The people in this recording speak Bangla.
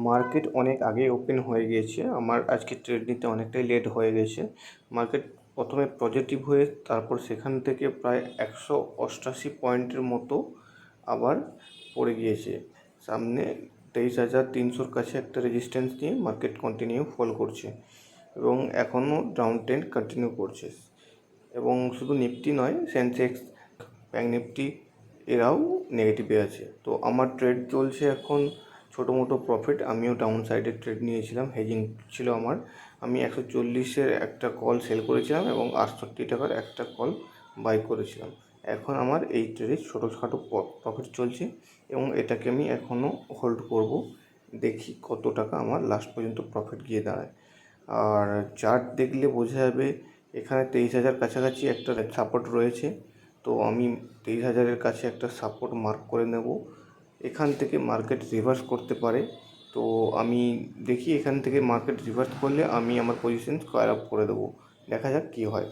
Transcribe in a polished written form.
মার্কেট অনেক আগে ওপেন হয়ে গিয়েছে। আমার আজকে ট্রেড নিতে অনেকটাই লেট হয়ে গেছে। মার্কেট প্রথমে পজিটিভ হয়ে তারপর সেখান থেকে প্রায় 188 পয়েন্টের মতো আবার পড়ে গিয়েছে। সামনে 23,300-র কাছে একটা রেজিস্ট্যান্স নিয়ে মার্কেট কন্টিনিউ ফল করছে এবং এখনও ডাউন ট্রেন্ড কন্টিনিউ করছে। এবং শুধু নিফটি নয়, সেন্সেক্স, ব্যাঙ্ক নিফটি এরাও নেগেটিভে আছে। তো আমার ট্রেড চলছে এখন ছোটো মোটো প্রফিট। আমিও ডাউন সাইডের ট্রেড নিয়েছিলাম, হেজিং ছিল আমার। আমি 140-এর একটা কল সেল করেছিলাম এবং 68 টাকার একটা কল বাই করেছিলাম। এখন আমার এই ট্রেডে ছোটোখাটো প্রফিট চলছে এবং এটাকে আমি এখনও হোল্ড করব। দেখি কত টাকা আমার লাস্ট পর্যন্ত প্রফিট গিয়ে দাঁড়ায়। আর চার্ট দেখলে বোঝা যাবে এখানে 23,000 কাছাকাছি একটা সাপোর্ট রয়েছে। তো আমি 23,000-এর কাছে একটা সাপোর্ট মার্ক করে নেব। এখান থেকে মার্কেট রিভার্স করতে পারে। তো আমি দেখি এখান থেকে মার্কেট রিভার্স করলে আমি আমার পজিশন স্কোয়ার আপ করে দেবো। দেখা যাক কী হয়।